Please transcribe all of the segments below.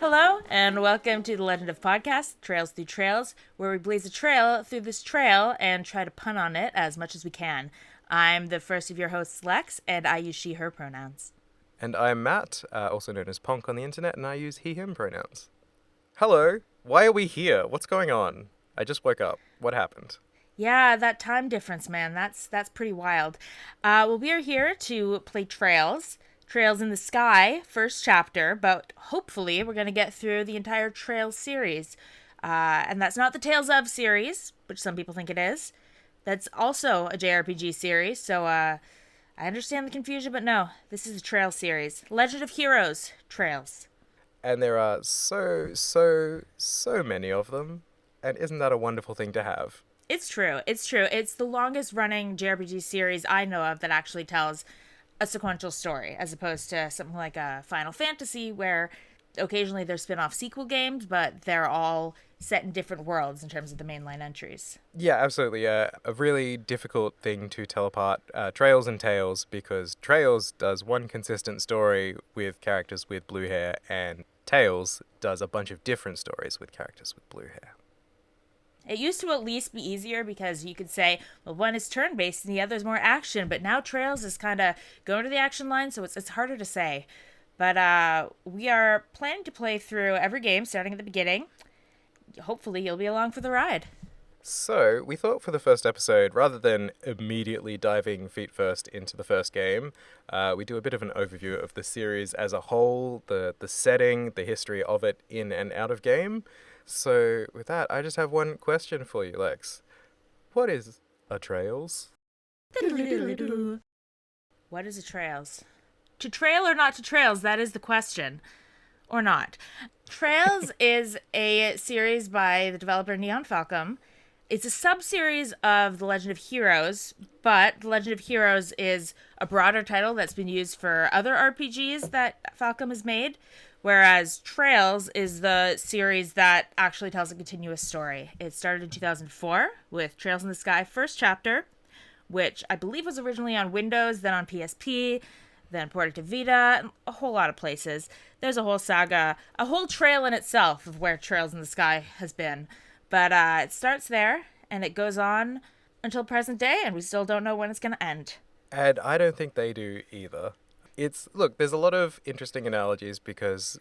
Hello, and welcome to the Legend of Podcast, Trails Through Trails, where we blaze a trail through this trail and try to pun on it as much as we can. I'm the first of your hosts, Lex, and I use she, her pronouns. And I'm Matt, also known as Ponk on the internet, and I use he, him pronouns. Hello, why are we here? What's going on? I just woke up. What happened? Yeah, that time difference, man, that's pretty wild. Well, we are here to play Trails. Trails in the Sky, first chapter, but hopefully we're going to get through the entire Trails series. And that's not the Tales of series, which some people think it is. That's also a JRPG series, so I understand the confusion, but no, this is a Trails series. Legend of Heroes, Trails. And there are so many of them, and isn't that a wonderful thing to have? It's true. It's the longest running JRPG series I know of that actually tells a sequential story, as opposed to something like a Final Fantasy, where occasionally there's spin-off sequel games, but they're all set in different worlds in terms of the mainline entries. Yeah, absolutely. A really difficult thing to tell apart Trails and Tales, because Trails does one consistent story with characters with blue hair, and Tales does a bunch of different stories with characters with blue hair. It used to at least be easier because you could say, well, one is turn-based and the other is more action, but now Trails is kind of going to the action line, so it's harder to say. But we are planning to play through every game, starting at the beginning. Hopefully you'll be along for the ride. So, we thought for the first episode, rather than immediately diving feet first into the first game, we do a bit of an overview of the series as a whole, the setting, the history of it in and out of game. So, with that, I just have one question for you, Lex. What is a Trails? What is a Trails? To trail or not to Trails, that is the question. Or not. Trails is a series by the developer Neon Falcom. It's a sub-series of The Legend of Heroes, but The Legend of Heroes is a broader title that's been used for other RPGs that Falcom has made, whereas Trails is the series that actually tells a continuous story. It started in 2004 with Trails in the Sky first chapter, which I believe was originally on Windows, then on PSP, then ported to Vita, and a whole lot of places. There's a whole saga, a whole trail in itself of where Trails in the Sky has been. But it starts there, and it goes on until present day, and we still don't know when it's going to end. And I don't think they do either. Look, there's a lot of interesting analogies because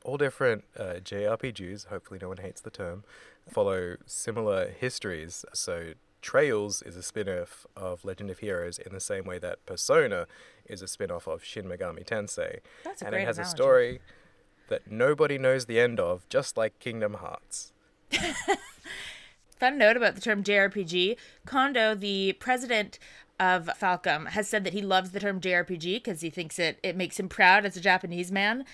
all different JRPGs, hopefully no one hates the term, follow similar histories. So Trails is a spin-off of Legend of Heroes in the same way that Persona is a spin-off of Shin Megami Tensei. That's a and great it has analogy. a story that nobody knows the end of, just like Kingdom Hearts. Fun note about the term JRPG. Kondo, the president of Falcom, has said that he loves the term JRPG because he thinks it makes him proud as a Japanese man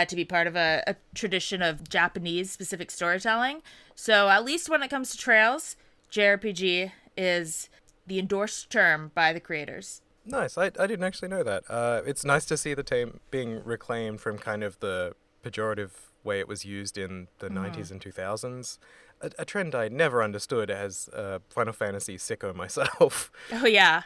to be part of a tradition of Japanese-specific storytelling. So at least when it comes to Trails, JRPG is the endorsed term by the creators. Nice. I didn't actually know that. It's nice to see the term being reclaimed from kind of the pejorative way it was used in the 90s and 2000s. A trend I never understood as a Final Fantasy sicko myself. Oh, yeah.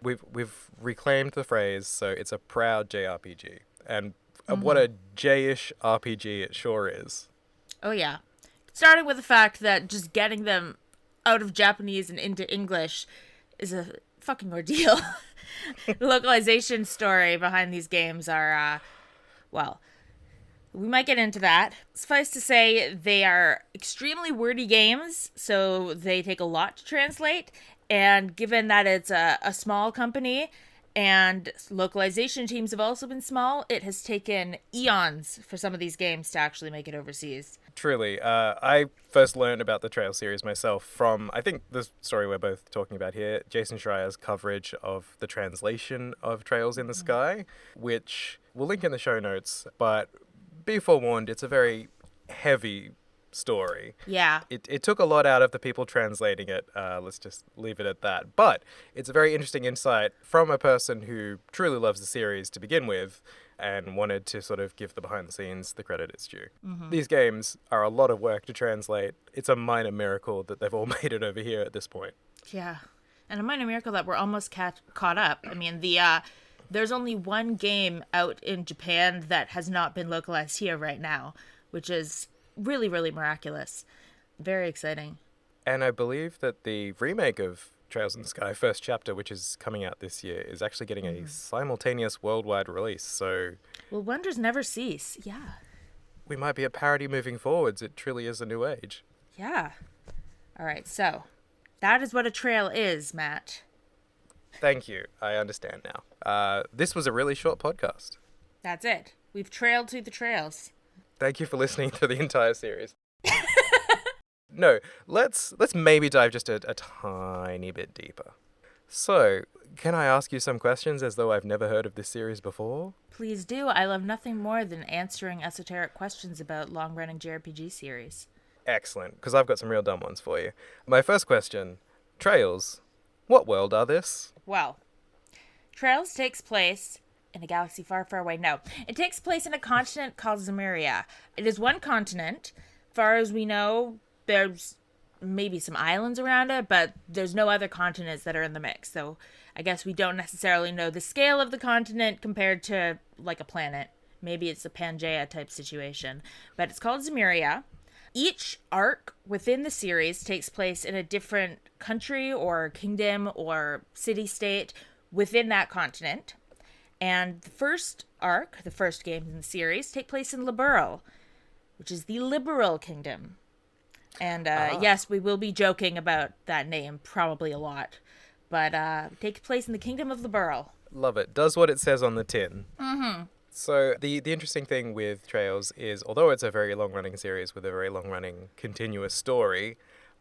We've reclaimed the phrase, so it's a proud JRPG. And what a J-ish RPG it sure is. Oh, yeah. Starting with the fact that just getting them out of Japanese and into English is a fucking ordeal. The localization story behind these games are, well, we might get into that. Suffice to say, they are extremely wordy games, so they take a lot to translate. And given that it's a small company and localization teams have also been small, it has taken eons for some of these games to actually make it overseas. Truly. I first learned about the Trail series myself from, I think, the story we're both talking about here, Jason Schreier's coverage of the translation of Trails in the Sky, which we'll link in the show notes, but be forewarned, it's a very heavy story. Yeah. It took a lot out of the people translating it. Let's just leave it at that. But it's a very interesting insight from a person who truly loves the series to begin with and wanted to sort of give the behind the scenes the credit it's due. These games are a lot of work to translate. It's a minor miracle that they've all made it over here at this point. Yeah. And a minor miracle that we're almost caught up. I mean, there's only one game out in Japan that has not been localized here right now, which is really, really miraculous. Very exciting. And I believe that the remake of Trails in the Sky First Chapter, which is coming out this year, is actually getting a simultaneous worldwide release. So Well, wonders never cease. Yeah. we might be a parody moving forwards. It truly is a new age. Yeah. All right, so that is what a trail is, Matt. Thank you. I understand now. This was a really short podcast. That's it. We've trailed through the trails. Thank you for listening to the entire series. No, let's maybe dive just a tiny bit deeper. So, can I ask you some questions as though I've never heard of this series before? Please do. I love nothing more than answering esoteric questions about long-running JRPG series. Excellent, because I've got some real dumb ones for you. My first question, Trails, what world are this? Well, Trails takes place in a galaxy far, far away. No, it takes place in a continent called Zemuria. It is one continent. Far as we know, there's maybe some islands around it, but there's no other continents that are in the mix. So I guess we don't necessarily know the scale of the continent compared to like a planet. Maybe it's a Pangea type situation, but it's called Zemuria. Each arc within the series takes place in a different country or kingdom or city-state within that continent. And the first arc, the first game in the series, take place in Liberl, which is the liberal kingdom. And yes, we will be joking about that name probably a lot. But it takes place in the kingdom of Liberl. Love it. Does what it says on the tin. Mm-hmm. So the interesting thing with Trails is, although it's a very long-running series with a very long-running continuous story,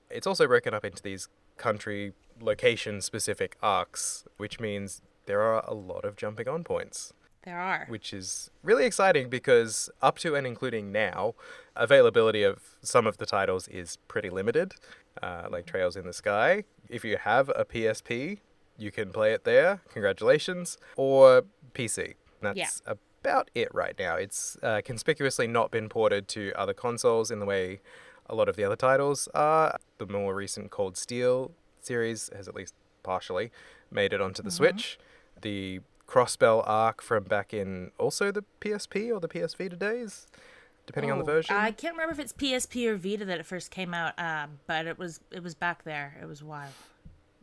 it's also broken up into these country location-specific arcs, which means there are a lot of jumping on points. There are. Which is really exciting because up to and including now, availability of some of the titles is pretty limited, like Trails in the Sky. If you have a PSP, you can play it there, congratulations, or PC. That's about it right now. It's conspicuously not been ported to other consoles in the way a lot of the other titles are. The more recent Cold Steel series has at least partially made it onto the Switch. The Crossbell arc from back in also the PSP or the PS Vita days, depending on the version. I can't remember if it's PSP or Vita that it first came out, but it was back there. It was wild.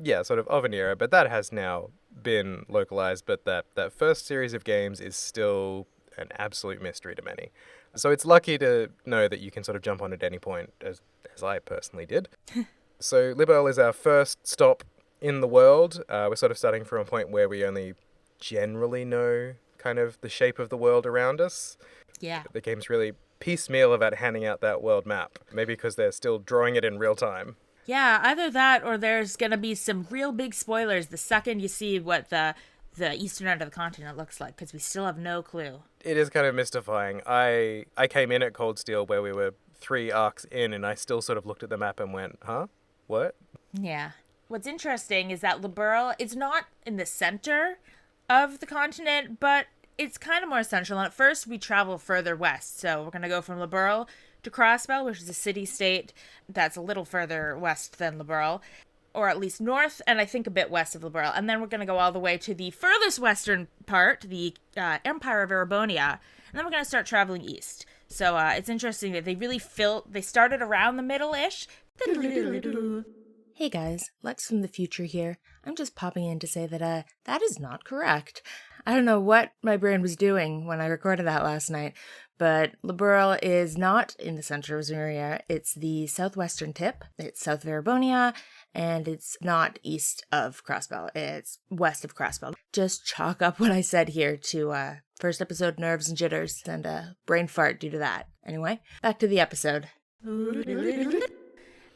Yeah, sort of an era, but that has now been localized, but that first series of games is still an absolute mystery to many. So it's lucky to know that you can sort of jump on at any point, as I personally did. So Liberl is our first stop in the world. We're sort of starting from a point where we only generally know kind of the shape of the world around us. Yeah. The game's really piecemeal about handing out that world map, maybe because they're still drawing it in real time. Yeah, either that or there's going to be some real big spoilers the second you see what the eastern end of the continent looks like, because we still have no clue. It is kind of mystifying. I came in at Cold Steel where we were 3 arcs in, and I still sort of looked at the map and went, huh? What? Yeah. What's interesting is that Liberl, it's not in the center of the continent, but it's kind of more central. And at first, we travel further west. So we're going to go from Liberl to Crossbell, which is a city-state that's a little further west than Liberl, or at least north, and I think a bit west of Liberl. And then we're going to go all the way to the furthest western part, the Empire of Erebonia, and then we're going to start traveling east. So it's interesting that they started around the middle-ish. Hey guys, Lex from the future here. I'm just popping in to say that that is not correct. I don't know what my brain was doing when I recorded that last night, but Liberl is not in the center of Zemuria. It's the southwestern tip. It's south of Erebonia, and it's not east of Crossbell. It's west of Crossbell. Just chalk up what I said here to first episode nerves and jitters and brain fart due to that. Anyway, back to the episode.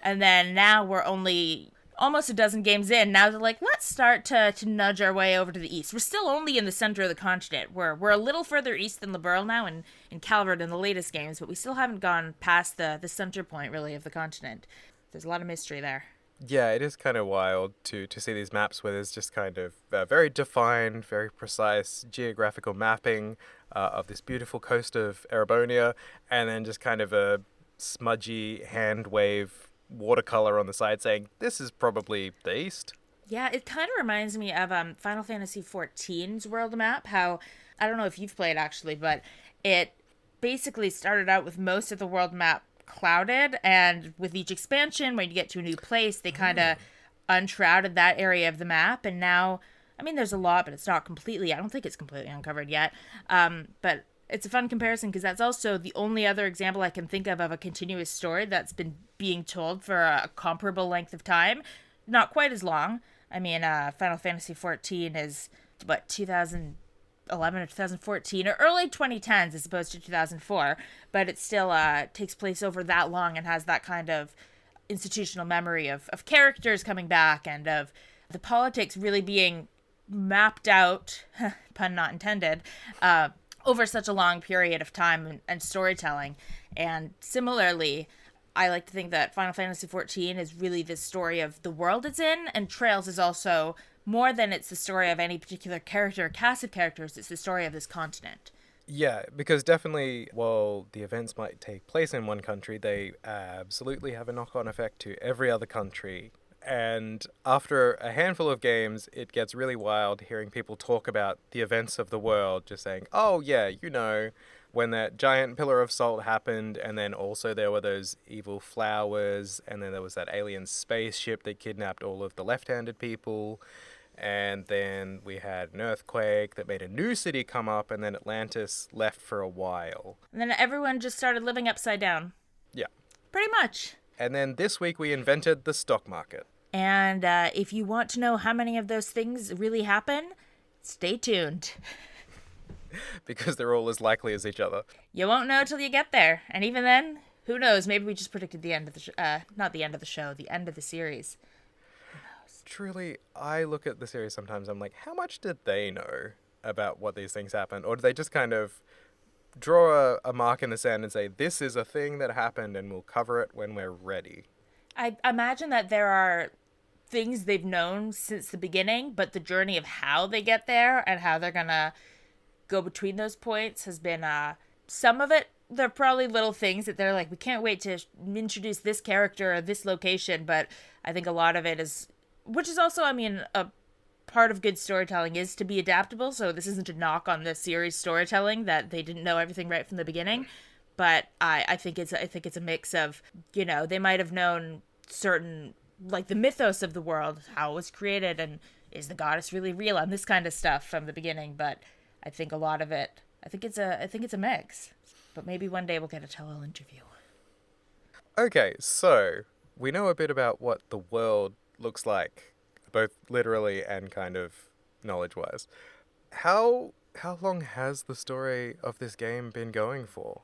And then now we're only almost a dozen games in. Now they're like, let's start to nudge our way over to the east. We're still only in the center of the continent. We're a little further east than Liberl now and in Calvert in the latest games, but we still haven't gone past the center point, really, of the continent. There's a lot of mystery there. Yeah, it is kind of wild to see these maps where there's just kind of very defined, very precise geographical mapping of this beautiful coast of Erebonia, and then just kind of a smudgy hand wave watercolor on the side saying, this is probably the east. Yeah, it kind of reminds me of Final Fantasy XIV's world map, how, I don't know if you've played actually, but it basically started out with most of the world map clouded, and with each expansion, when you get to a new place, they kind of unshrouded that area of the map, and now, I mean, there's a lot, but it's not completely, I don't think it's completely uncovered yet, but it's a fun comparison because that's also the only other example I can think of a continuous story that's been being told for a comparable length of time. Not quite as long. I mean, Final Fantasy XIV is, 2011 or 2014 or early 2010s as opposed to 2004, but it still takes place over that long and has that kind of institutional memory of characters coming back and of the politics really being mapped out, pun not intended, over such a long period of time and storytelling. And similarly, I like to think that Final Fantasy XIV is really the story of the world it's in, and Trails is also more than it's the story of any particular character or cast of characters, it's the story of this continent. Yeah, because definitely, while the events might take place in one country, they absolutely have a knock-on effect to every other country. And after a handful of games, it gets really wild hearing people talk about the events of the world, just saying, oh yeah, when that giant pillar of salt happened, and then also there were those evil flowers, and then there was that alien spaceship that kidnapped all of the left-handed people, and then we had an earthquake that made a new city come up, and then Atlantis left for a while. And then everyone just started living upside down. Yeah. Pretty much. And then this week we invented the stock market. And if you want to know how many of those things really happen, stay tuned. Because they're all as likely as each other. You won't know till you get there. And even then, who knows? Maybe we just predicted the end of the not the end of the show, the end of the series. Who knows? Truly, I look at the series sometimes, I'm like, how much did they know about what these things happen? Or do they just kind of draw a mark in the sand and say, this is a thing that happened and we'll cover it when we're ready? I imagine that there are things they've known since the beginning, but the journey of how they get there and how they're gonna go between those points has been some of it, they're probably little things that they're like, we can't wait to introduce this character or this location, but I think a lot of it is, which is also, I mean, a part of good storytelling is to be adaptable, so this isn't a knock on the series storytelling that they didn't know everything right from the beginning, but I think it's a mix of, they might have known certain, like the mythos of the world, how it was created, and is the goddess really real, and this kind of stuff from the beginning, but I think a lot of it, I think it's a mix. But maybe one day we'll get a tell-all interview. Okay, so we know a bit about what the world looks like, both literally and kind of knowledge-wise. How long has the story of this game been going for?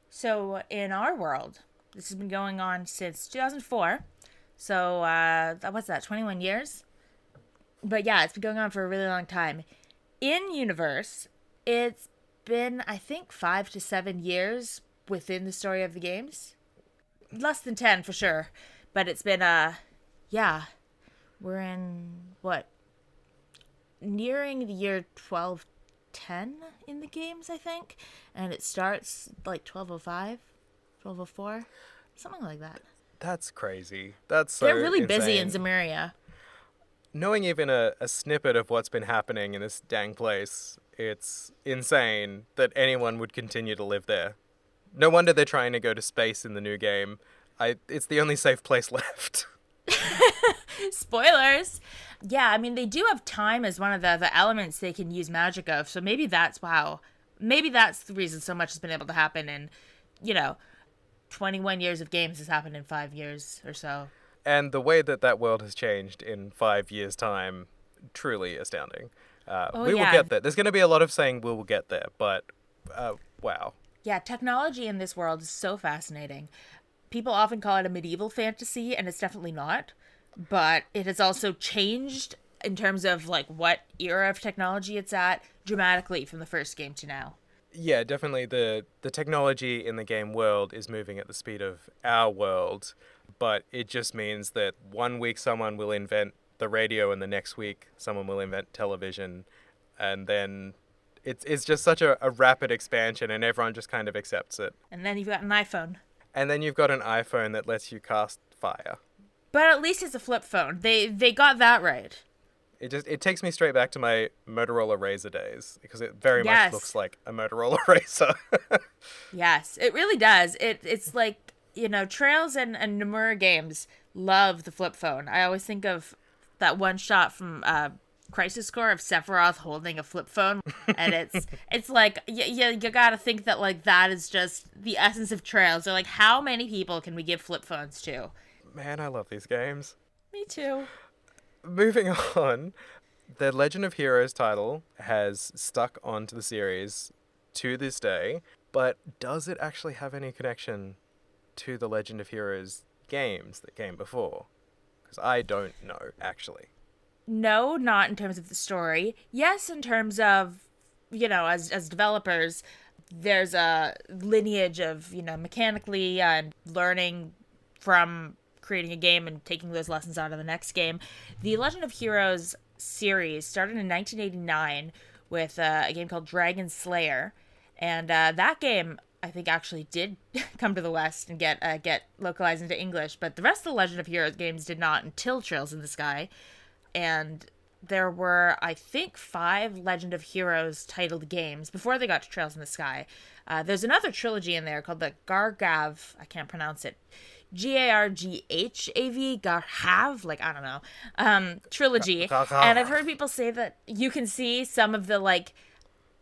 So in our world, this has been going on since 2004. So what's that? 21 years. But yeah, it's been going on for a really long time. In universe, it's been, I think, 5 to 7 years within the story of the games. Less than 10 for sure. But it's been, we're in, nearing the year 1210 in the games, I think. And it starts like 1205, 1204, something like that. That's crazy. That's so They're really insane. busy in Zemuria. Knowing even a snippet of what's been happening in this dang place, it's insane that anyone would continue to live there. No wonder they're trying to go to space in the new game. It's the only safe place left. Spoilers! Yeah, I mean, they do have time as one of the elements they can use magic of, so maybe that's the reason so much has been able to happen in, 21 years of games has happened in 5 years or so. And the way that world has changed in 5 years' time, truly astounding. We will get there. There's going to be a lot of saying we will get there, but wow. Yeah, technology in this world is so fascinating. People often call it a medieval fantasy, and it's definitely not. But it has also changed in terms of like what era of technology it's at dramatically from the first game to now. Yeah, definitely the technology in the game world is moving at the speed of our world, but it just means that one week someone will invent the radio and the next week someone will invent television, and then it's just such a rapid expansion and everyone just kind of accepts it. And then you've got an iPhone. And then you've got an iPhone that lets you cast fire. But at least it's a flip phone. They got that right. It takes me straight back to my Motorola Razr days, because it very much looks like a Motorola Razr. Yes, it really does. It's like, Trails and Nomura games love the flip phone. I always think of that one shot from Crisis Core of Sephiroth holding a flip phone, and it's like you gotta think that like that is just the essence of Trails. They're like, how many people can we give flip phones to? Man, I love these games. Me too. Moving on, the Legend of Heroes title has stuck onto the series to this day, but does it actually have any connection to the Legend of Heroes games that came before? Because I don't know, actually. No, not in terms of the story. Yes, in terms of, as developers, there's a lineage of, mechanically and learning from creating a game and taking those lessons out of the next game. The Legend of Heroes series started in 1989 with a game called Dragon Slayer. And that game, I think, actually did come to the West and get localized into English. But the rest of the Legend of Heroes games did not until Trails in the Sky. And there were, I think, 5 Legend of Heroes titled games before they got to Trails in the Sky. There's another trilogy in there called the Gargav, I can't pronounce it, Garghav, Garhav, like, I don't know, trilogy. And I've heard people say that you can see some of the, like,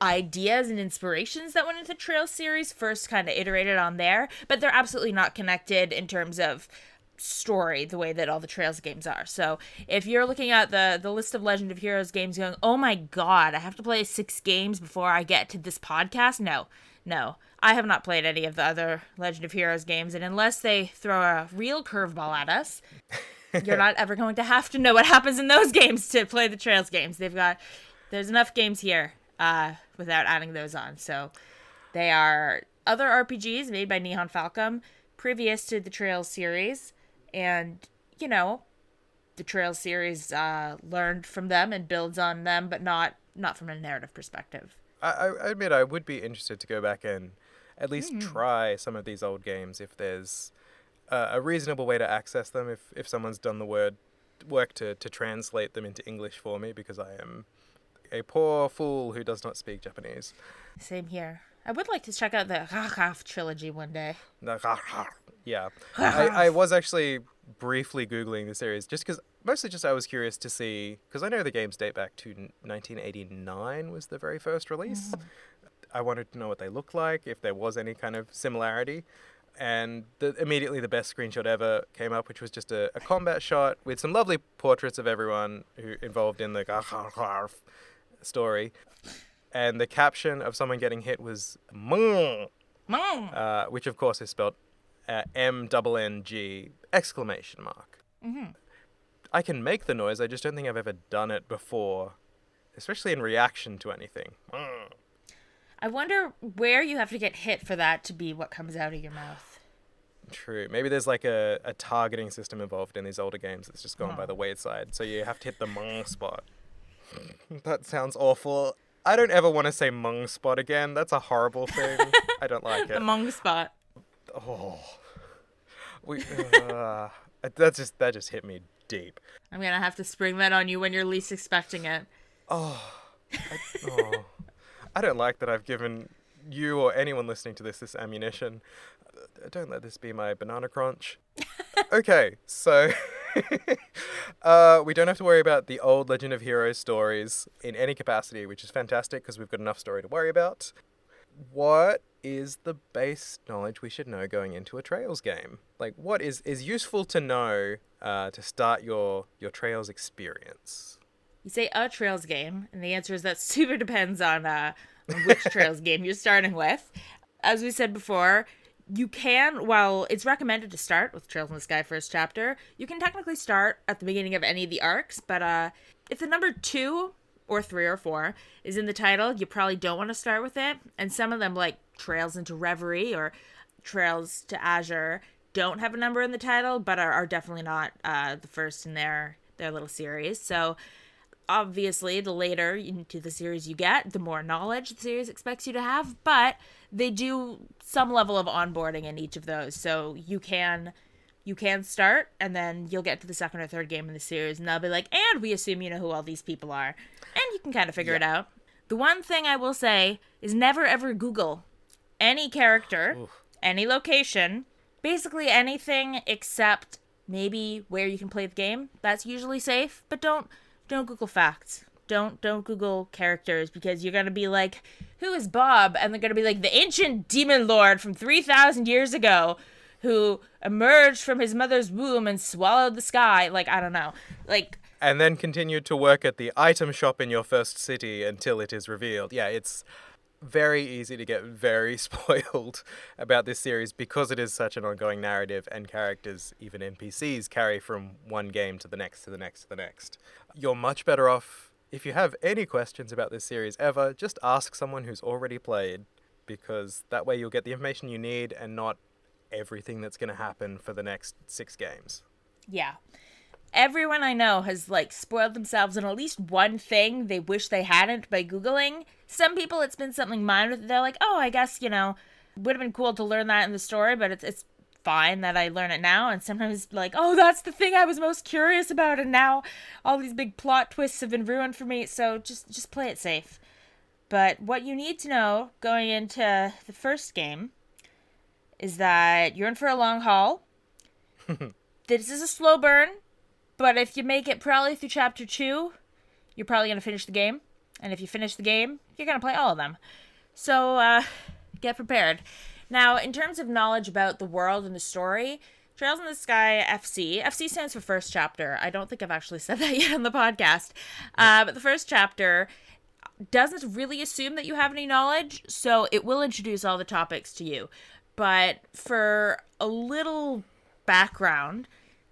ideas and inspirations that went into the Trails series first kind of iterated on there, but they're absolutely not connected in terms of story the way that all the Trails games are. So if you're looking at the list of Legend of Heroes games going, oh my god, I have to play 6 games before I get to this podcast, no, I have not played any of the other Legend of Heroes games, and unless they throw a real curveball at us, you're not ever going to have to know what happens in those games to play the Trails games. There's enough games here without adding those on. So they are other RPGs made by Nihon Falcom previous to the Trails series. And, the Trails series learned from them and builds on them, but not from a narrative perspective. I admit I would be interested to go back and at least try some of these old games if there's a reasonable way to access them, if someone's done the work to translate them into English for me, because I am a poor fool who does not speak Japanese. Same here. I would like to check out the Gargav trilogy one day. Yeah. I was actually briefly Googling the series mostly I was curious to see, because I know the games date back to 1989 was the very first release. I wanted to know what they looked like, if there was any kind of similarity. And immediately the best screenshot ever came up, which was just a combat shot with some lovely portraits of everyone who involved in the Gargav story. And the caption of someone getting hit was Mnnga, which of course is spelled MNNG exclamation mark. I can make the noise, I just don't think I've ever done it before, especially in reaction to anything. I wonder where you have to get hit for that to be what comes out of your mouth. True. Maybe there's like a targeting system involved in these older games that's just gone by the wayside, so you have to hit the Mnnga spot. That sounds awful. I don't ever want to say Mnnga spot again. That's a horrible thing. I don't like it. The Mnnga spot. Oh. That just hit me deep. I'm going to have to spring that on you when you're least expecting it. I don't like that I've given you or anyone listening to this ammunition. Don't let this be my banana crunch. Okay, so we don't have to worry about the old Legend of Heroes stories in any capacity, which is fantastic because we've got enough story to worry about. What is the base knowledge we should know going into a Trails game? Like, what is useful to know to start your Trails experience? You say a Trails game, and the answer is that super depends on which Trails game you're starting with. As we said before, you can, while it's recommended to start with Trails in the Sky first chapter, you can technically start at the beginning of any of the arcs, but if the number 2 or 3 or 4 is in the title, you probably don't want to start with it. And some of them, like Trails into Reverie or Trails to Azure, don't have a number in the title, but are definitely not the first in their little series. So obviously, the later into the series you get, the more knowledge the series expects you to have, but they do some level of onboarding in each of those. So you can start, and then you'll get to the second or third game in the series, and they'll be like, and we assume you know who all these people are. And you can kind of figure it out. The one thing I will say is never, ever Google any character, Oof. any location, basically anything except maybe where you can play the game. That's usually safe, but don't Google facts. Don't Google characters, because you're gonna be like, who is Bob? And they're gonna be like, the ancient demon lord from 3,000 years ago, who emerged from his mother's womb and swallowed the sky. Like, I don't know. Like, And then continued to work at the item shop in your first city until it is revealed. Yeah, it's very easy to get very spoiled about this series because it is such an ongoing narrative, and characters, even NPCs, carry from one game to the next, to the next, to the next. You're much better off, if you have any questions about this series ever, just ask someone who's already played, because that way you'll get the information you need and not everything that's going to happen for the next 6 games. yeah. Everyone I know has, like, spoiled themselves in at least one thing they wish they hadn't by Googling. Some people, it's been something minor that they're like, oh, I guess, would have been cool to learn that in the story, but it's fine that I learn it now. And sometimes, like, oh, that's the thing I was most curious about, and now all these big plot twists have been ruined for me, so just play it safe. But what you need to know going into the first game is that you're in for a long haul. This is a slow burn. But if you make it probably through chapter 2, you're probably going to finish the game. And if you finish the game, you're going to play all of them. So, get prepared. Now, in terms of knowledge about the world and the story, Trails in the Sky FC. FC stands for first chapter. I don't think I've actually said that yet on the podcast. But the first chapter doesn't really assume that you have any knowledge, so it will introduce all the topics to you. But for a little background,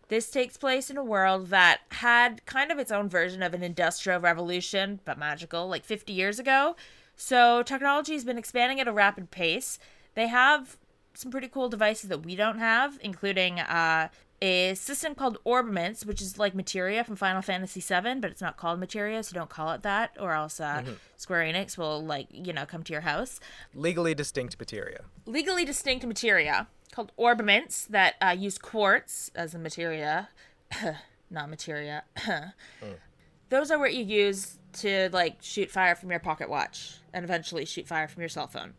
this takes place in a world that had kind of its own version of an industrial revolution, but magical, like 50 years ago. So technology has been expanding at a rapid pace. They have some pretty cool devices that we don't have, including a system called orbaments, which is like materia from Final Fantasy VII, but it's not called materia, so don't call it that, or else Square Enix will, come to your house. Legally distinct materia. Legally distinct materia called orbaments that use quartz as a materia. Not materia. Those are what you use to, shoot fire from your pocket watch and eventually shoot fire from your cell phone.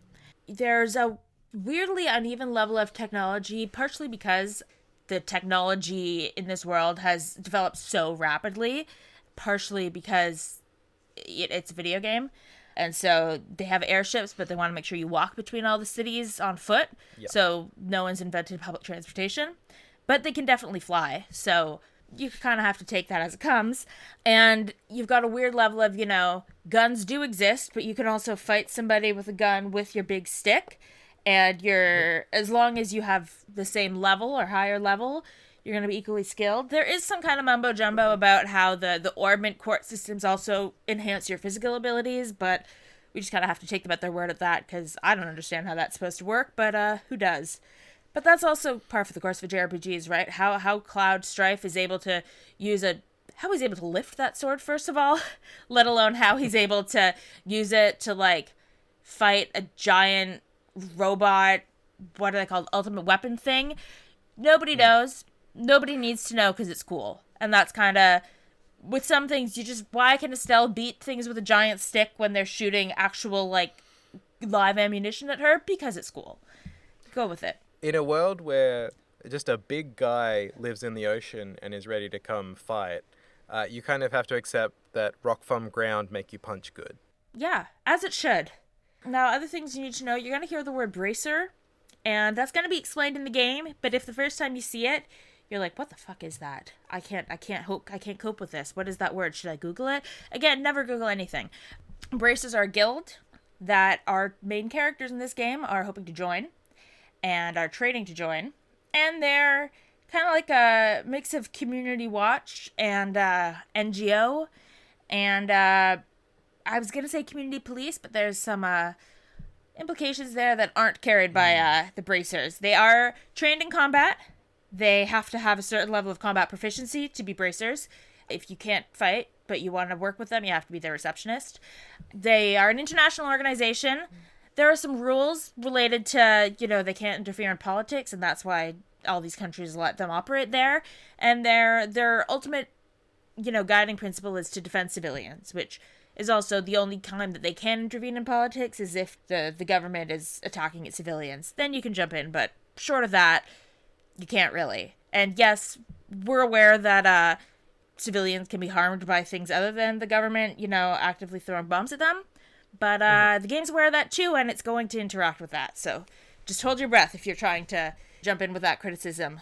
There's a weirdly uneven level of technology, partially because the technology in this world has developed so rapidly, partially because it's a video game. And so they have airships, but they want to make sure you walk between all the cities on foot. Yep. So no one's invented public transportation. But they can definitely fly. So you kind of have to take that as it comes. And you've got a weird level of, guns do exist, but you can also fight somebody with a gun with your big stick. And as long as you have the same level or higher level, you're going to be equally skilled. There is some kind of mumbo jumbo about how the orbment quartz systems also enhance your physical abilities, but we just kind of have to take them at their word at that, because I don't understand how that's supposed to work, but who does? But that's also par for the course for JRPGs, right? How Cloud Strife is able to how he's able to lift that sword, first of all, let alone how he's able to use it to, fight a giant robot, what are they called, ultimate weapon thing. Nobody knows. Nobody needs to know, because it's cool. And that's kind of, with some things, why can Estelle beat things with a giant stick when they're shooting actual, live ammunition at her? Because it's cool. Go with it. In a world where just a big guy lives in the ocean and is ready to come fight, you kind of have to accept that rock from ground make you punch good. Yeah, as it should. Now, other things you need to know, you're going to hear the word bracer, and that's going to be explained in the game, but if the first time you see it, you're like, what the fuck is that? I can't cope with this. What is that word? Should I Google it? Again, never Google anything. Bracers are a guild that our main characters in this game are hoping to join and are training to join. And they're kind of like a mix of Community Watch and NGO. And I was going to say community police, but there's some implications there that aren't carried by the bracers. They are trained in combat. They have to have a certain level of combat proficiency to be bracers. If you can't fight, but you want to work with them, you have to be their receptionist. They are an international organization. There are some rules related to, they can't interfere in politics, and that's why all these countries let them operate there. And their ultimate, guiding principle is to defend civilians, which is also the only time that they can intervene in politics is if the government is attacking its civilians. Then you can jump in, but short of that, you can't really. And yes, we're aware that civilians can be harmed by things other than the government, actively throwing bombs at them. But the game's aware of that too, and it's going to interact with that. So just hold your breath if you're trying to jump in with that criticism.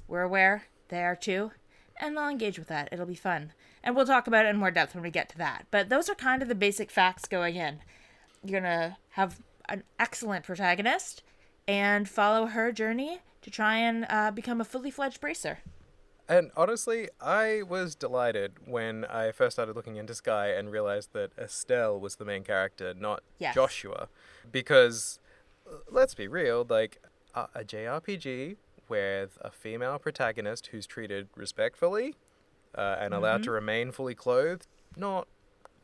We're aware, they are too, and they'll engage with that. It'll be fun. And we'll talk about it in more depth when we get to that. But those are kind of the basic facts going in. You're going to have an excellent protagonist and follow her journey to try and become a fully fledged bracer. And honestly, I was delighted when I first started looking into Sky and realized that Estelle was the main character, not Joshua. Because, let's be real, like, a JRPG with a female protagonist who's treated respectfully and allowed to remain fully clothed, not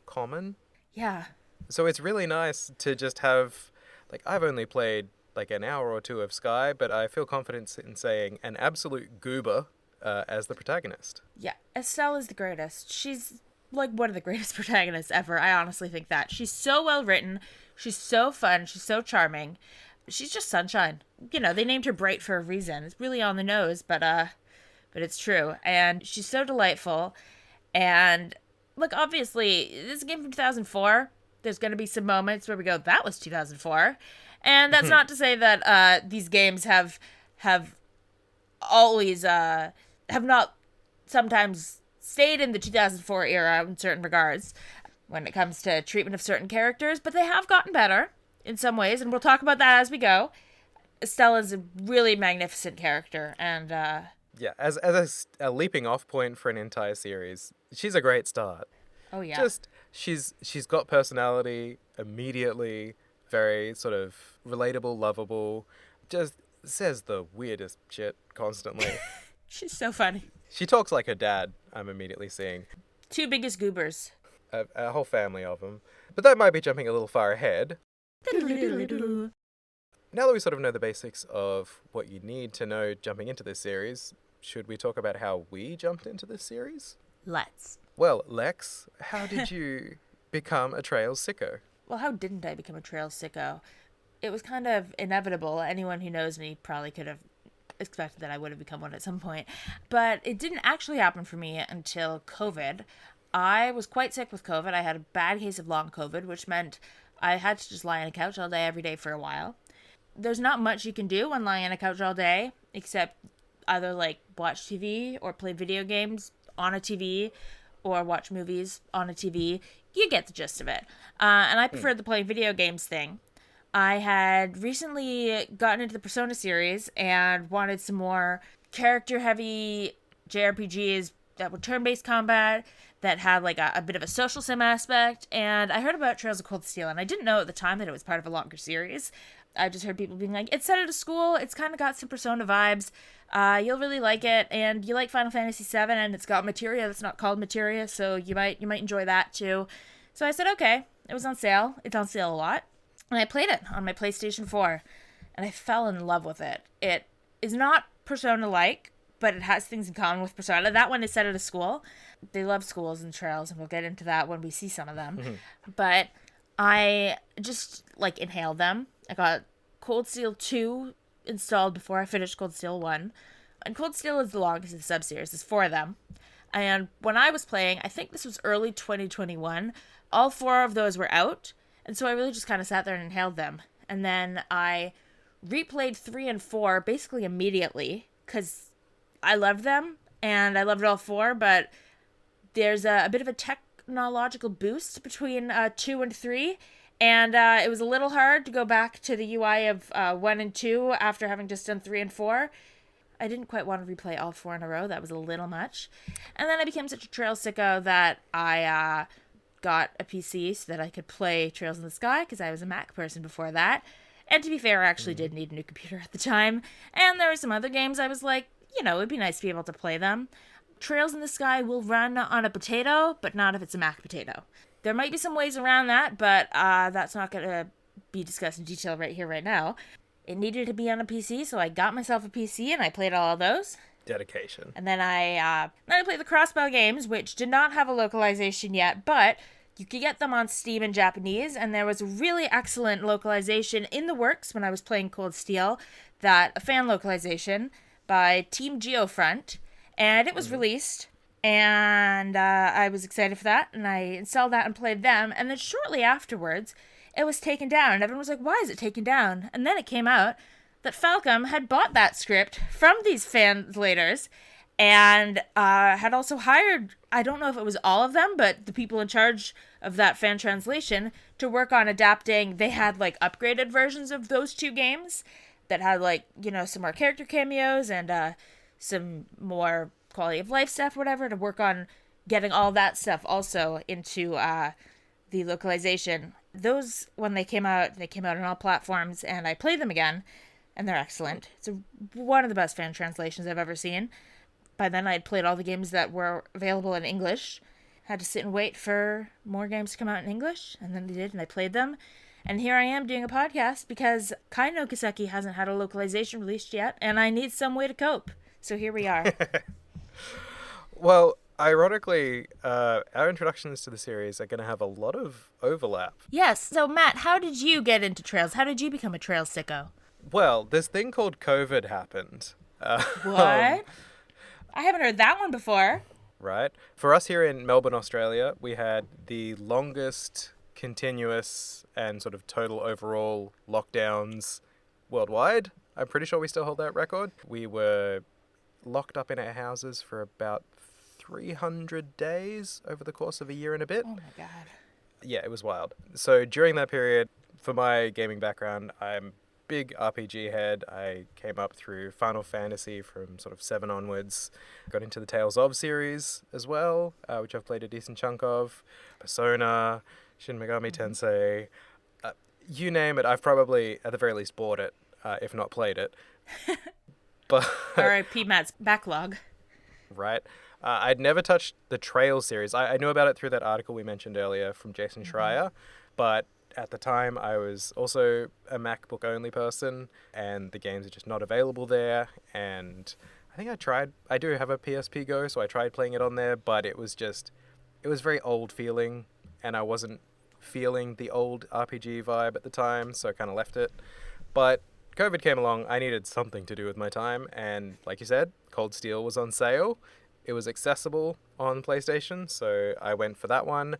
common. Yeah. So it's really nice to just have, like, I've only played like an hour or two of Sky, but I feel confident in saying an absolute goober as the protagonist. Yeah, Estelle is the greatest. She's like one of the greatest protagonists ever. I honestly think that. She's so well written. She's so fun. She's so charming. She's just sunshine. They named her Bright for a reason. It's really on the nose, but it's true. And she's so delightful. And look, obviously, this is a game from 2004. There's going to be some moments where we go, that was 2004. And that's not to say that these games have always have not sometimes stayed in the 2004 era in certain regards when it comes to treatment of certain characters, but they have gotten better in some ways, and we'll talk about that as we go. Estella's a really magnificent character, and yeah, as a leaping off point for an entire series, she's a great start. Oh yeah. Just she's got personality immediately, very sort of relatable, lovable, just says the weirdest shit constantly. She's so funny. She talks like her dad, I'm immediately seeing. Two biggest goobers. A whole family of them. But that might be jumping a little far ahead. Now that we sort of know the basics of what you need to know jumping into this series, should we talk about how we jumped into this series? Let's. Well, Lex, how did you become a Trails sicko? Well, how didn't I become a Trails sicko? It was kind of inevitable. Anyone who knows me probably could have expected that I would have become one at some point. But it didn't actually happen for me until COVID. I was quite sick with COVID. I had a bad case of long COVID, which meant I had to just lie on a couch all day, every day for a while. There's not much you can do when lying on a couch all day, except either like watch TV or play video games on a TV or watch movies on a TV. You get the gist of it. And I preferred the playing video games thing. I had recently gotten into the Persona series and wanted some more character-heavy JRPGs that were turn-based combat, that had like a bit of a social sim aspect, and I heard about Trails of Cold Steel, and I didn't know at the time that it was part of a longer series. I just heard people being like, it's set at a school, it's kind of got some Persona vibes, you'll really like it, and you like Final Fantasy VII, and it's got materia that's not called materia, so you might enjoy that too. So I said, okay. It was on sale. It's on sale a lot. And I played it on my PlayStation 4, and I fell in love with it. It is not Persona-like, but it has things in common with Persona. That one is set at a school. They love schools and Trails, and we'll get into that when we see some of them. But I just, like, inhaled them. I got Cold Steel 2 installed before I finished Cold Steel 1. And Cold Steel is the longest of the sub-series. There's 4 of them. And when I was playing, I think this was early 2021, all 4 of those were out. And so I really just kind of sat there and inhaled them. And then I replayed 3 and 4 basically immediately because I loved them and I loved all 4, but there's a bit of a technological boost between 2 and 3. And it was a little hard to go back to the UI of 1 and 2 after having just done 3 and 4. I didn't quite want to replay all 4 in a row. That was a little much. And then I became such a Trails sicko that I got a PC so that I could play Trails in the Sky, because I was a Mac person before that. And to be fair, I actually did need a new computer at the time. And there were some other games I was like, it'd be nice to be able to play them. Trails in the Sky will run on a potato, but not if it's a Mac potato. There might be some ways around that, but that's not going to be discussed in detail right here, right now. It needed to be on a PC, so I got myself a PC and I played all of those. Dedication. And then I played the crossbow games, which did not have a localization yet, but You could get them on Steam in Japanese, and there was a really excellent localization in the works when I was playing Cold Steel, a fan localization by Team Geofront, and it was released, and I was excited for that, and I installed that and played them, and then shortly afterwards, it was taken down, and everyone was like, why is it taken down? And then it came out that Falcom had bought that script from these translators, and had also hired, I don't know if it was all of them, but the people in charge of that fan translation to work on adapting. They had like upgraded versions of those two games that had like, some more character cameos and some more quality of life stuff, whatever, to work on getting all that stuff also into the localization. Those, when they came out on all platforms, and I played them again, and they're excellent. It's one of the best fan translations I've ever seen. By then, I'd played all the games that were available in English. Had to sit and wait for more games to come out in English, and then they did, and I played them. And here I am doing a podcast because Kai no Kiseki hasn't had a localization released yet, and I need some way to cope. So here we are. Well, ironically, our introductions to the series are going to have a lot of overlap. Yes, so Matt, how did you get into Trails? How did you become a Trails sicko? Well, this thing called COVID happened. What? I haven't heard that one before. Right. For us here in Melbourne, Australia, we had the longest continuous and sort of total overall lockdowns worldwide. I'm pretty sure we still hold that record. We were locked up in our houses for about 300 days over the course of a year and a bit. Oh my God. Yeah, it was wild. So during that period, for my gaming background, I'm big RPG head. I came up through Final Fantasy from sort of 7 onwards. Got into the Tales of series as well, which I've played a decent chunk of. Persona, Shin Megami Tensei, you name it. I've probably, at the very least, bought it, if not played it. But R.I.P. Matt's backlog. Right. I'd never touched the Trails series. I knew about it through that article we mentioned earlier from Jason Schreier, but at the time, I was also a MacBook-only person, and the games are just not available there. And I think I do have a PSP Go, so I tried playing it on there, but it was very old feeling, and I wasn't feeling the old RPG vibe at the time, so I kind of left it. But COVID came along, I needed something to do with my time, and like you said, Cold Steel was on sale. It was accessible on PlayStation, so I went for that one.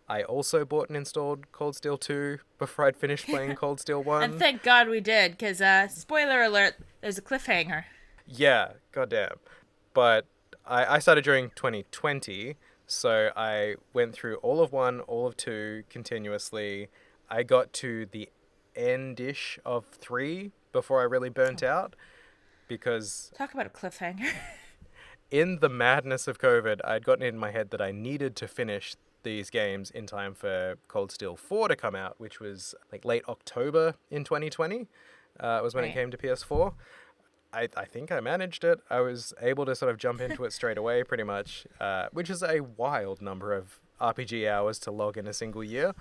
I also bought and installed Cold Steel 2 before I'd finished playing Cold Steel 1. And thank God we did, because, spoiler alert, there's a cliffhanger. Yeah, goddamn. But I started during 2020, so I went through all of 1, all of 2 continuously. I got to the end-ish of 3 before I really burnt out, because Talk about a cliffhanger. in the madness of COVID, I'd gotten it in my head that I needed to finish these games in time for Cold Steel 4 to come out, which was like late October in 2020, was when it came to PS4. I think I managed it. I was able to sort of jump into it straight away, pretty much, which is a wild number of RPG hours to log in a single year.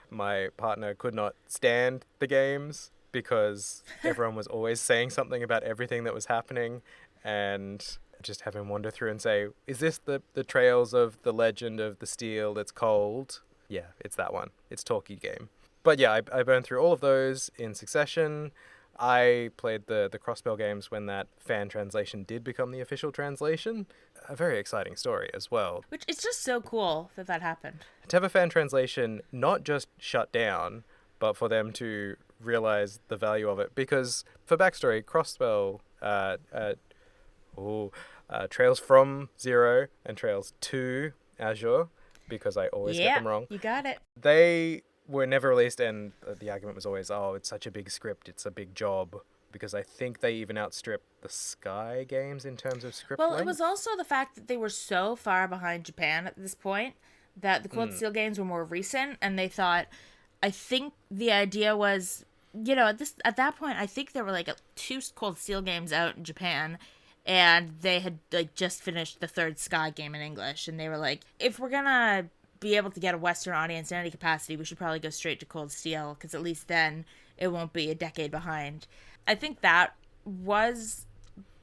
My partner could not stand the games because everyone was always saying something about everything that was happening, and just have him wander through and say, is this the Trails of the Legend of the Steel that's cold? Yeah, it's that one. It's Talkie Game. But yeah, I burned through all of those in succession. I played the Crossbell games when that fan translation did become the official translation. A very exciting story as well. Which is just so cool that happened. To have a fan translation not just shut down, but for them to realize the value of it. Because, for backstory, Crossbell... Trails from Zero and Trails to Azure, because I always get them wrong. You got it. They were never released, and the argument was always, oh, it's such a big script, it's a big job, because I think they even outstripped the Sky games in terms of script length. It was also the fact that they were so far behind Japan at this point that the Cold Steel games were more recent, and they thought, I think the idea was, at that point, I think there were like 2 Cold Steel games out in Japan, and they had like just finished the 3rd Sky game in English, and they were like, if we're gonna be able to get a Western audience in any capacity, we should probably go straight to Cold Steel, because at least then it won't be a decade behind. I think that was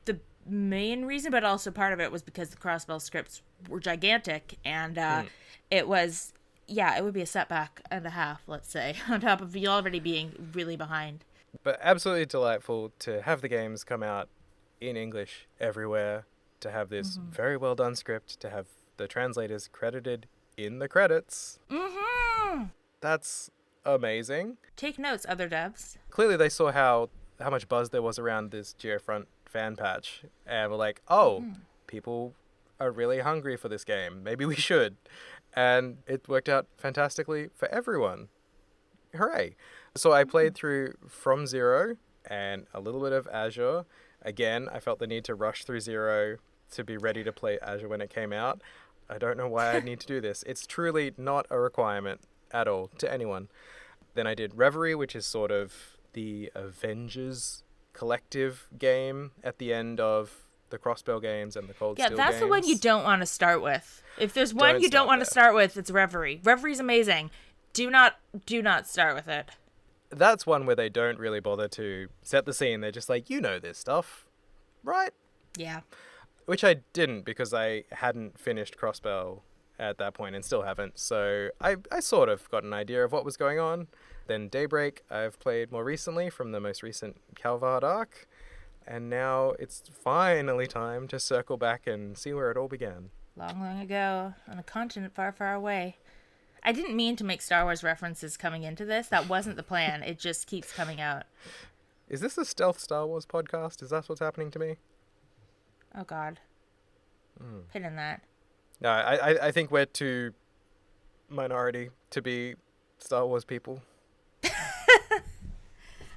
the main reason, but also part of it was because the Crossbell scripts were gigantic, and it was yeah, it would be a setback and a half, let's say, on top of you already being really behind. But absolutely delightful to have the games come out in English everywhere, to have this very well done script, to have the translators credited in the credits. Mm-hmm. That's amazing. Take notes, other devs. Clearly they saw how much buzz there was around this Geofront fan patch and were like, oh, people are really hungry for this game. Maybe we should. And it worked out fantastically for everyone. Hooray. So I played through From Zero and a little bit of Azure. Again, I felt the need to rush through Zero to be ready to play Azure when it came out. I don't know why I need to do this. It's truly not a requirement at all to anyone. Then I did Reverie, which is sort of the Avengers collective game at the end of the Crossbell games and the Cold Steel games. Yeah, that's the one you don't want to start with. If there's one you don't want to start with, it's Reverie. Reverie's amazing. Do not start with it. That's one where they don't really bother to set the scene. They're just like, you know this stuff, right? Yeah. Which I didn't because I hadn't finished Crossbell at that point and still haven't. So I sort of got an idea of what was going on. Then Daybreak I've played more recently from the most recent Calvard arc. And now it's finally time to circle back and see where it all began. Long, long ago, on a continent far, far away. I didn't mean to make Star Wars references coming into this. That wasn't the plan. It just keeps coming out. Is this a stealth Star Wars podcast? Is that what's happening to me? Oh, God. Hidden that. No, I think we're too minority to be Star Wars people.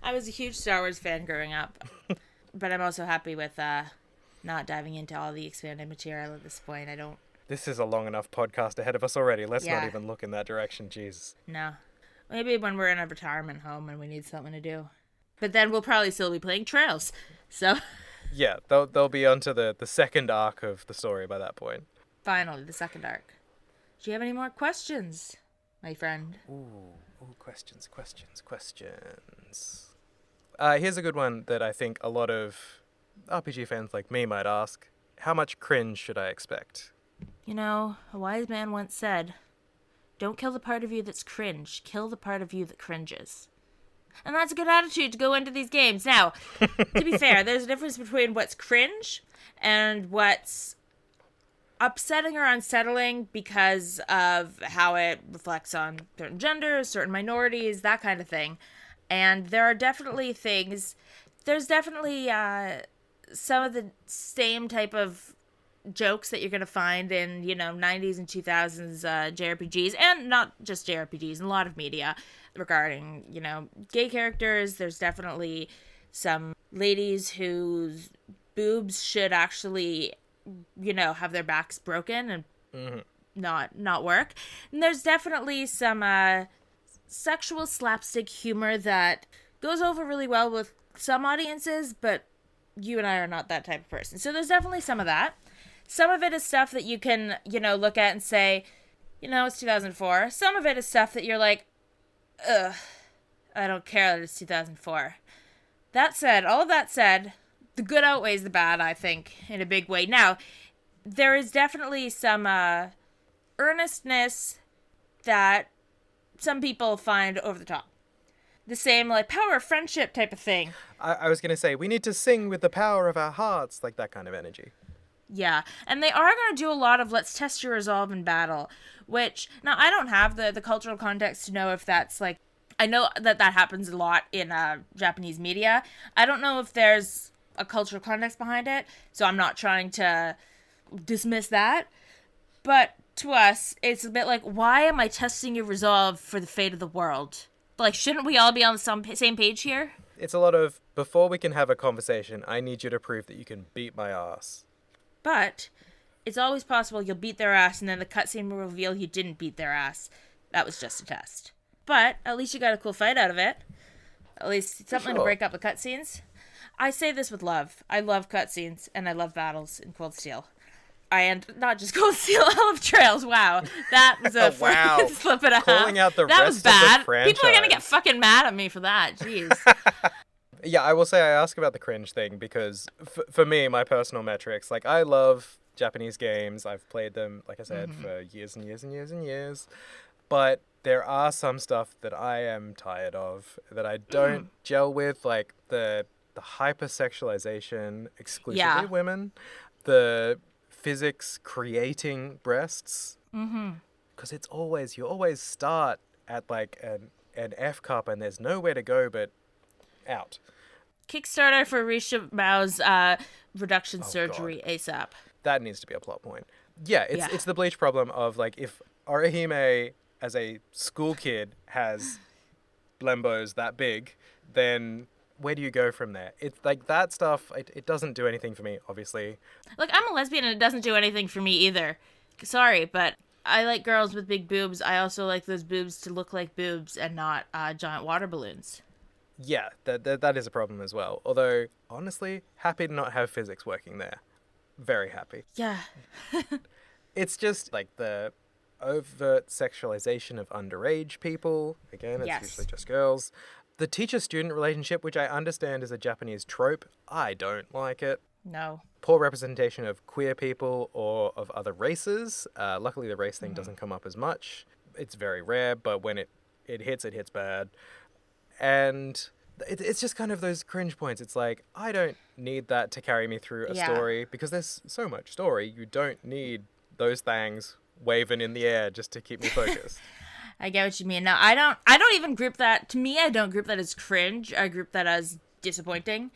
I was a huge Star Wars fan growing up. But I'm also happy with not diving into all the expanded material at this point. This is a long enough podcast ahead of us already. Let's not even look in that direction. Jesus. No. Maybe when we're in a retirement home and we need something to do. But then we'll probably still be playing Trails. So. Yeah, they'll be onto the second arc of the story by that point. Finally, the second arc. Do you have any more questions, my friend? Ooh, questions. Here's a good one that I think a lot of RPG fans like me might ask. How much cringe should I expect? You know, a wise man once said, don't kill the part of you that's cringe, kill the part of you that cringes. And that's a good attitude to go into these games. Now, to be fair, there's a difference between what's cringe and what's upsetting or unsettling because of how it reflects on certain genders, certain minorities, that kind of thing. And there are definitely there's definitely some of the same type of jokes that you're going to find in, 90s and 2000s JRPGs, and not just JRPGs, in a lot of media regarding, gay characters. There's definitely some ladies whose boobs should actually, have their backs broken and not work. And there's definitely some sexual slapstick humor that goes over really well with some audiences, but you and I are not that type of person. So there's definitely some of that. Some of it is stuff that you can, look at and say, it's 2004. Some of it is stuff that you're like, ugh, I don't care that it's 2004. All of that said, the good outweighs the bad, I think, in a big way. Now, there is definitely some earnestness that some people find over the top. The same, power of friendship type of thing. I was going to say, we need to sing with the power of our hearts, like that kind of energy. Yeah, and they are going to do a lot of let's test your resolve in battle, which, now, I don't have the cultural context to know if that's, I know that happens a lot in Japanese media. I don't know if there's a cultural context behind it, so I'm not trying to dismiss that. But to us, it's a bit like, why am I testing your resolve for the fate of the world? Shouldn't we all be on the same page here? It's a lot of, before we can have a conversation, I need you to prove that you can beat my ass. But it's always possible you'll beat their ass and then the cutscene will reveal you didn't beat their ass. That was just a test. But at least you got a cool fight out of it. At least something to break up the cutscenes. I say this with love. I love cutscenes and I love battles in Cold Steel. And not just Cold Steel, I love Trails. Wow. That was a wow. slip and a half. Calling out the that rest was bad. of the franchise. People are going to get fucking mad at me for that. Jeez. Yeah, I will say I ask about the cringe thing because for me, my personal metrics, I love Japanese games. I've played them, like I said, for years and years and years and years. But there are some stuff that I am tired of, that I don't gel with, like the hypersexualization exclusively Yeah. of women, the physics creating breasts, because it's always, you always start at like an F cup and there's nowhere to go but out. Kickstarter for Risha Mao's reduction Oh surgery God, ASAP. that needs to be a plot point. Yeah, Yeah. it's the Bleach problem of like, if Orihime as a school kid has Lembos that big, then where do you go from there? It's like that stuff, it doesn't do anything for me, obviously. Look, I'm a lesbian and it doesn't do anything for me either. Sorry, but I like girls with big boobs. I also like those boobs to look like boobs and not giant water balloons. Yeah, that is a problem as well. Although, honestly, happy to not have physics working there. Very happy. Yeah. It's just like the overt sexualization of underage people. Again, it's Yes. usually just girls. The teacher-student relationship, which I understand is a Japanese trope, I don't like it. No. Poor representation of queer people or of other races. Luckily, the race thing doesn't come up as much. It's very rare, but when it hits bad. And it's just kind of those cringe points. It's like, I don't need that to carry me through a Yeah. story, because there's so much story. You don't need those things waving in the air just to keep me focused. I get what you mean. Now, I don't even group that, to me, I don't group that as cringe. I group that as disappointing.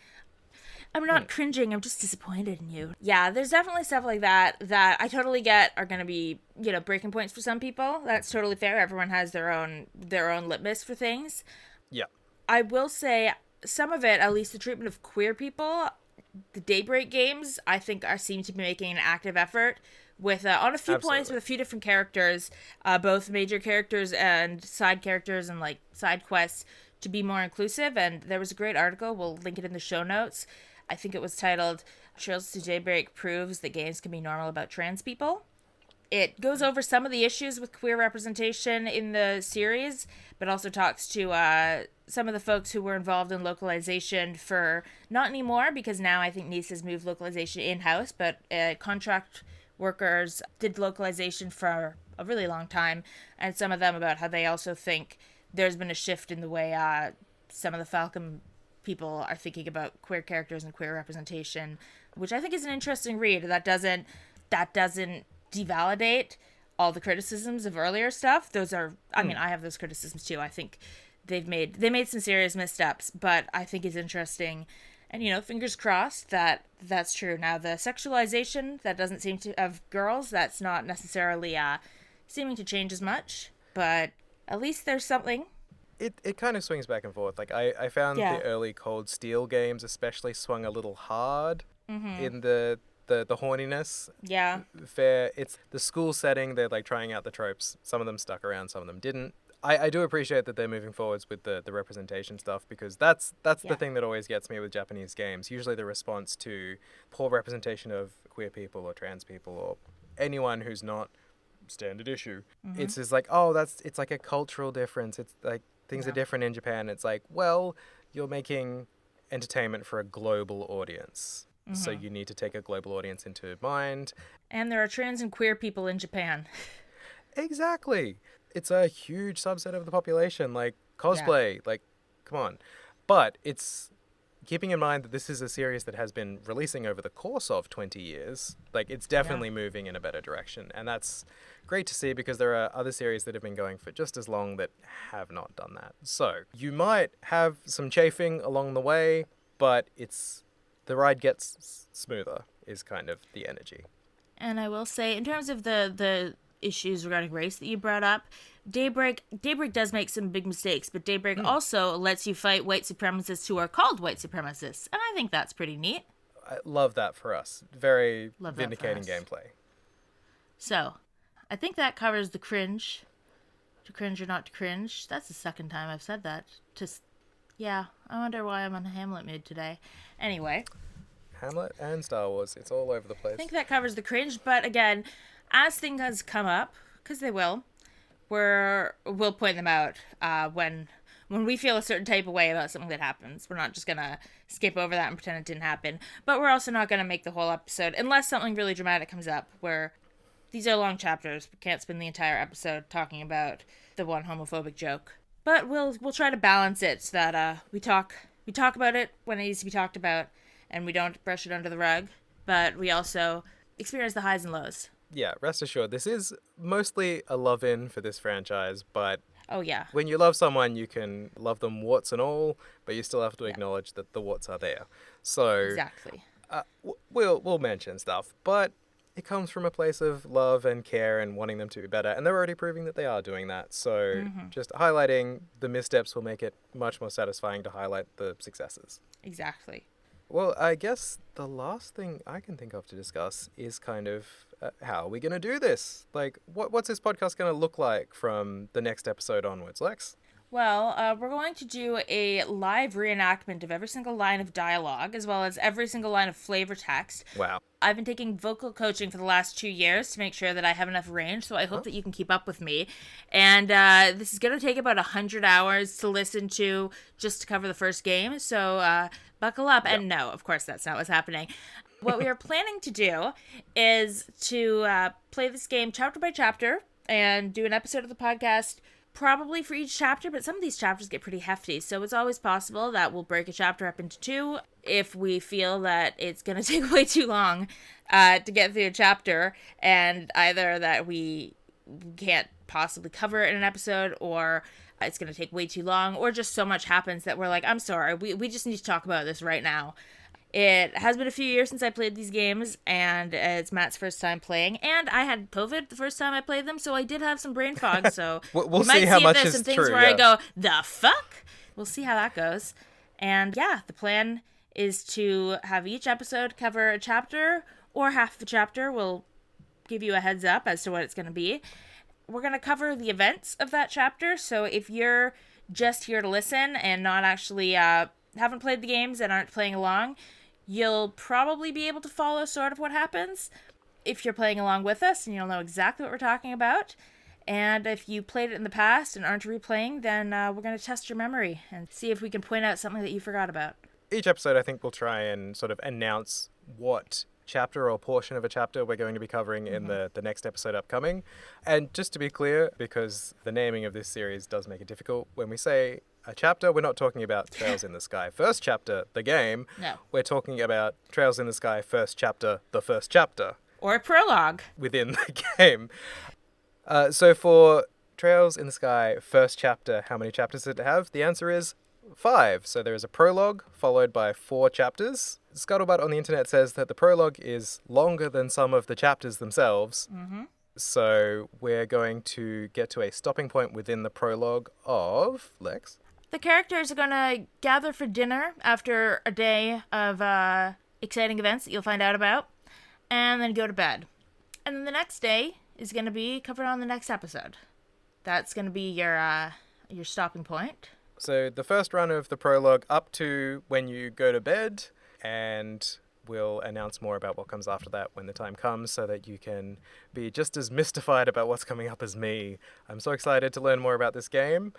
I'm not cringing, I'm just disappointed in you. Yeah, there's definitely stuff like that I totally get are going to be, breaking points for some people. That's totally fair. Everyone has their own litmus for things. Yeah. I will say some of it, at least the treatment of queer people, the Daybreak games, I think seem to be making an active effort with on a few points Absolutely. with a few different characters, both major characters and side characters and like side quests, to be more inclusive. And there was a great article, we'll link it in the show notes. I think it was titled "Trails to Daybreak Proves That Games Can Be Normal About Trans People." It goes over some of the issues with queer representation in the series, but also talks to some of the folks who were involved in localization for, not anymore, because now I think Nice has moved localization in-house, but contract workers did localization for a really long time, and some of them about how they also think there's been a shift in the way some of the Falcon people are thinking about queer characters and queer representation, which I think is an interesting read. That doesn't devalidate all the criticisms of earlier stuff. Those are, I mean, I have those criticisms too. I think they made some serious missteps, but I think it's interesting. And, fingers crossed that that's true. Now, the sexualization that doesn't seem to, of girls, that's not necessarily seeming to change as much, but at least there's something. It kind of swings back and forth. Like, I found the early Cold Steel games especially swung a little hard in the horniness. Yeah. Fair. It's the school setting. They're like trying out the tropes. Some of them stuck around. Some of them didn't. I do appreciate that they're moving forwards with the representation stuff, because that's the thing that always gets me with Japanese games. Usually the response to poor representation of queer people or trans people or anyone who's not standard issue. It's just like, oh, it's like a cultural difference. It's like things are different in Japan. It's like, well, you're making entertainment for a global audience. So you need to take a global audience into mind. And there are trans and queer people in Japan. Exactly. It's a huge subset of the population. Like, cosplay, like, come on. But it's keeping in mind that this is a series that has been releasing over the course of 20 years. Like, it's definitely moving in a better direction. And that's great to see, because there are other series that have been going for just as long that have not done that. So you might have some chafing along the way, but the ride gets smoother is kind of the energy. And I will say, in terms of the issues regarding race that you brought up, Daybreak does make some big mistakes, but Daybreak also lets you fight white supremacists who are called white supremacists, and I think that's pretty neat. I love that for us. Very Love that for vindicating us. gameplay. So, I think that covers the cringe. To cringe or not to cringe. That's the second time I've said that. Yeah, I wonder why I'm on a Hamlet mood today. Anyway. Hamlet and Star Wars, it's all over the place. I think that covers the cringe, but again, as things come up, because they will, we'll point them out when we feel a certain type of way about something that happens. We're not just gonna skip over that and pretend it didn't happen, but we're also not gonna make the whole episode unless something really dramatic comes up, where these are long chapters. We can't spend the entire episode talking about the one homophobic joke. But we'll try to balance it so that we talk about it when it needs to be talked about, and we don't brush it under the rug. But we also experience the highs and lows. Yeah, rest assured, this is mostly a love-in for this franchise, but Oh yeah, when you love someone, you can love them warts and all, but you still have to acknowledge that the warts are there. So exactly. we'll mention stuff, but it comes from a place of love and care and wanting them to be better, and they're already proving that they are doing that. So just highlighting the missteps will make it much more satisfying to highlight the successes. Exactly. Well, I guess the last thing I can think of to discuss is kind of how are we going to do this? Like, what's this podcast going to look like from the next episode onwards, Lex? Well, we're going to do a live reenactment of every single line of dialogue, as well as every single line of flavor text. Wow. I've been taking vocal coaching for the last 2 years to make sure that I have enough range, so I hope that you can keep up with me. And this is going to take about 100 hours to listen to just to cover the first game, so buckle up. Yep. And no, of course, that's not what's happening. What we are planning to do is to play this game chapter by chapter and do an episode of the podcast probably for each chapter, but some of these chapters get pretty hefty, so it's always possible that we'll break a chapter up into 2 if we feel that it's going to take way too long to get through a chapter, and either that we can't possibly cover it in an episode, or it's going to take way too long, or just so much happens that we're like, I'm sorry, we just need to talk about this right now. It has been a few years since I played these games, and it's Matt's first time playing, and I had COVID the first time I played them, so I did have some brain fog, so we'll see how much is some things true, where I go, the fuck? We'll see how that goes. And yeah, the plan is to have each episode cover a chapter, or half the chapter. We'll give you a heads up as to what it's going to be. We're going to cover the events of that chapter, so if you're just here to listen and not actually haven't played the games and aren't playing along, you'll probably be able to follow sort of what happens if you're playing along with us, and you'll know exactly what we're talking about. And if you played it in the past and aren't replaying, then we're going to test your memory and see if we can point out something that you forgot about. Each episode, I think, we'll try and sort of announce what chapter or portion of a chapter we're going to be covering in the next episode upcoming. And just to be clear, because the naming of this series does make it difficult, when we say a chapter, we're not talking about Trails in the Sky first chapter, the game. No. We're talking about Trails in the Sky first chapter, the first chapter. Or a prologue. Within the game. So for Trails in the Sky first chapter, how many chapters did it have? The answer is 5. So there is a prologue followed by 4 chapters. Scuttlebutt on the internet says that the prologue is longer than some of the chapters themselves. Mm-hmm. So we're going to get to a stopping point within the prologue of Lex. The characters are going to gather for dinner after a day of exciting events that you'll find out about, and then go to bed. And then the next day is going to be covered on the next episode. That's going to be your stopping point. So the first run of the prologue up to when you go to bed, and we'll announce more about what comes after that when the time comes, so that you can be just as mystified about what's coming up as me. I'm so excited to learn more about this game.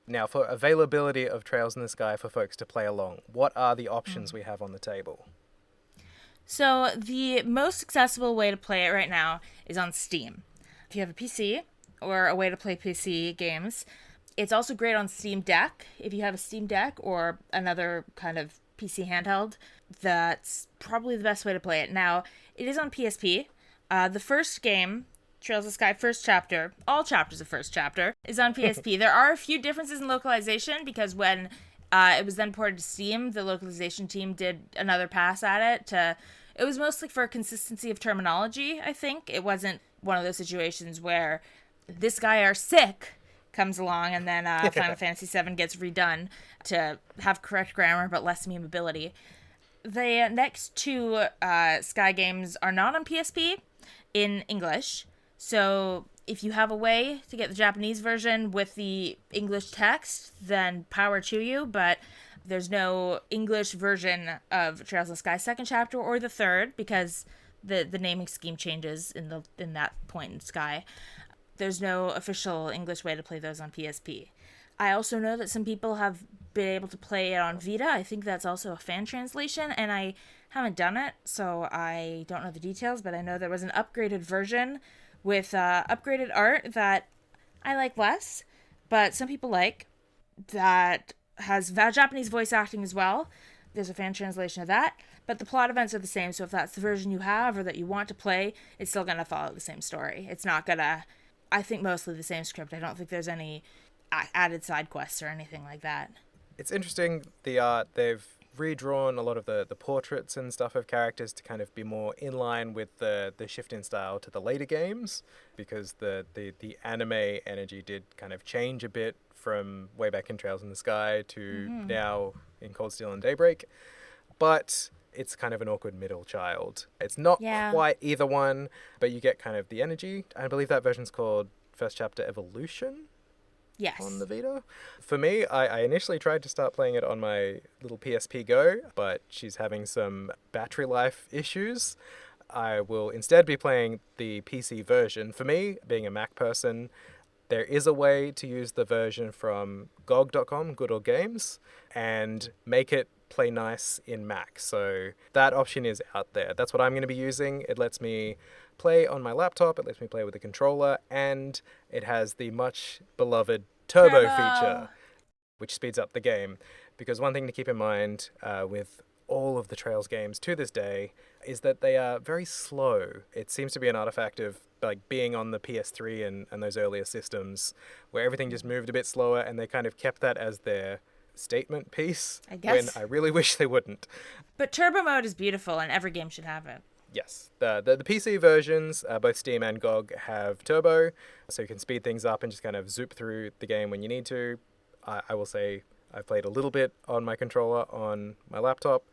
Now, for availability of Trails in the Sky for folks to play along, what are the options we have on the table? So the most accessible way to play it right now is on Steam. If you have a PC or a way to play PC games, it's also great on Steam Deck. If you have a Steam Deck or another kind of PC handheld, that's probably the best way to play it. Now, it is on PSP. The first game, Trails of the Sky First Chapter, all chapters of First Chapter, is on PSP. There are a few differences in localization, because when it was then ported to Steam, the localization team did another pass at it. It was mostly for consistency of terminology, I think. It wasn't one of those situations where this guy are sick comes along and then Final Fantasy VII gets redone to have correct grammar but less memeability. The next 2 Sky games are not on PSP in English, so if you have a way to get the Japanese version with the English text, then power to you, but there's no English version of Trails of the Sky second chapter or the third, because the naming scheme changes in that point in Sky. There's no official English way to play those on PSP. I also know that some people have been able to play it on Vita. I think that's also a fan translation, and I haven't done it, so I don't know the details, but I know there was an upgraded version with upgraded art that I like less. but some people like that has Japanese voice acting as well. There's a fan translation of that, but the plot events are the same. So if that's the version you have or that you want to play, it's still going to follow the same story. It's not going to, I think, mostly the same script. I don't think there's any added side quests or anything like that. It's interesting, the art. They've redrawn a lot of the portraits and stuff of characters to kind of be more in line with the shift in style to the later games, because the anime energy did kind of change a bit from way back in Trails in the Sky to now in Cold Steel and Daybreak. But it's kind of an awkward middle child. It's not quite either one, but you get kind of the energy. I believe that version's called First Chapter Evolution. Yes. On the Vita. For me, I initially tried to start playing it on my little PSP Go, but she's having some battery life issues. I will instead be playing the PC version. For me, being a Mac person, there is a way to use the version from GOG.com, Good Old Games, and make it play nice in Mac. So that option is out there. That's what I'm going to be using. It lets me play on my laptop, it lets me play with a controller, and it has the much beloved turbo feature, which speeds up the game. Because one thing to keep in mind with all of the Trails games to this day is that they are very slow. It seems to be an artifact of like being on the PS3 and those earlier systems where everything just moved a bit slower, and they kind of kept that as their statement piece, I guess, when I really wish they wouldn't. But turbo mode is beautiful, and every game should have it. Yes, the PC versions, both Steam and GOG, have turbo, so you can speed things up and just kind of zoop through the game when you need to. I will say I've played a little bit on my controller on my laptop,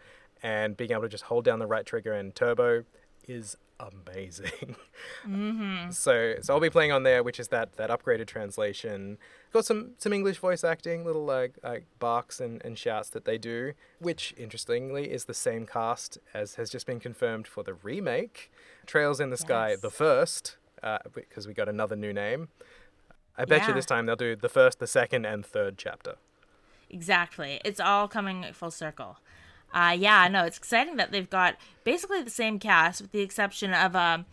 and being able to just hold down the right trigger and turbo is amazing. So I'll be playing on there, which is that upgraded translation. Got some English voice acting, little like barks and shouts that they do, which interestingly is the same cast as has just been confirmed for the remake, Trails in the Sky, the first, because we got another new name. I bet you this time they'll do the first, the second, and third chapter. Exactly. It's all coming full circle. No, it's exciting that they've got basically the same cast, with the exception of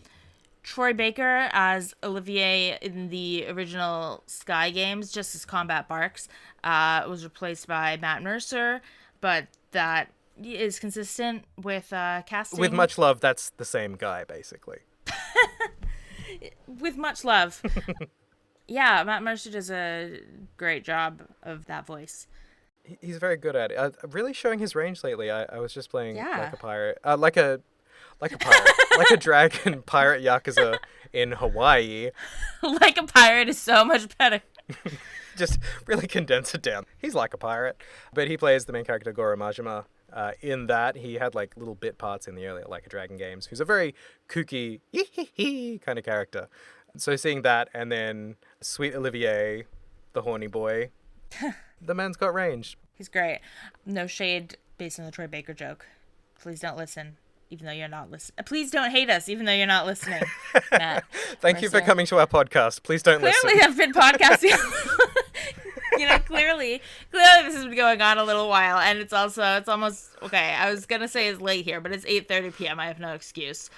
Troy Baker as Olivier in the original Sky games, just as Combat Barks, was replaced by Matt Mercer, but that is consistent with casting. With much love, that's the same guy, basically. With much love. Yeah, Matt Mercer does a great job of that voice. He's very good at it. Really showing his range lately. I was just playing like a pirate, like a pirate, like a dragon pirate yakuza in Hawaii. Like a pirate is so much better. Just really condense it down. He's like a pirate, but he plays the main character Goro Majima. In that, he had like little bit parts in the earlier Like a Dragon games. Who's a very kooky kind of character. So seeing that, and then sweet Olivier, the horny boy. The man's got range. He's great. No shade based on the Troy Baker joke. Please don't listen, even though you're not listening. Please don't hate us, even though you're not listening. Matt, Thank you for coming to our podcast. Please don't listen. Clearly, I've been podcasting. Clearly this has been going on a little while, and it's almost okay. I was gonna say it's late here, but it's 8:30 p.m. I have no excuse.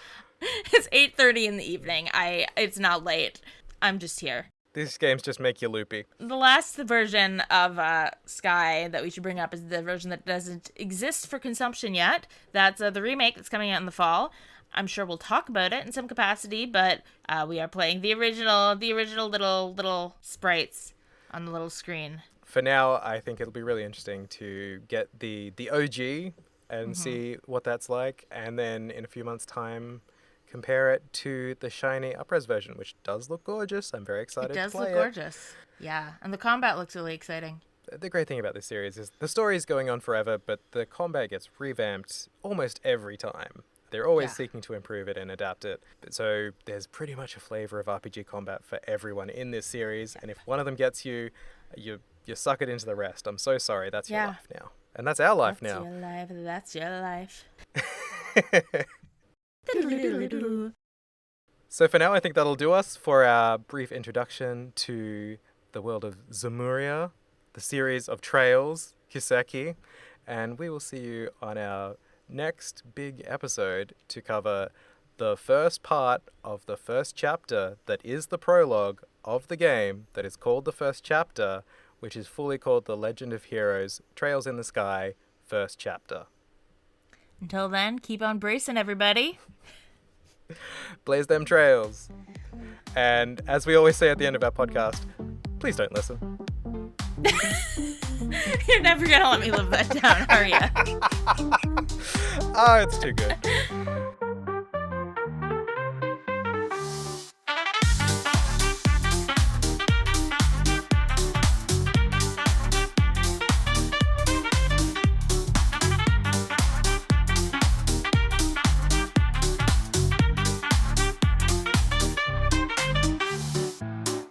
It's 8:30 in the evening. It's not late. I'm just here. These games just make you loopy. The last version of Sky that we should bring up is the version that doesn't exist for consumption yet. That's the remake that's coming out in the fall. I'm sure we'll talk about it in some capacity, but we are playing the original little sprites on the little screen. For now, I think it'll be really interesting to get the OG and see what that's like, and then in a few months' time, compare it to the shiny up-res version, which does look gorgeous. I'm very excited to play it. It does look gorgeous. Yeah, and the combat looks really exciting. The great thing about this series is the story is going on forever, but the combat gets revamped almost every time. They're always seeking to improve it and adapt it. So there's pretty much a flavor of RPG combat for everyone in this series, and if one of them gets you, you suck it into the rest. I'm so sorry. That's your life now. And that's our life now. That's your life. So for now, I think that'll do us for our brief introduction to the world of Zemuria, the series of Trails, Kiseki, and we will see you on our next big episode to cover the first part of the first chapter that is the prologue of the game that is called the first chapter, which is fully called The Legend of Heroes Trails in the Sky First Chapter. Until then, keep on bracing, everybody. Blaze them trails. And as we always say at the end of our podcast, please don't listen. You're never going to let me live that down, are you? Oh, it's too good.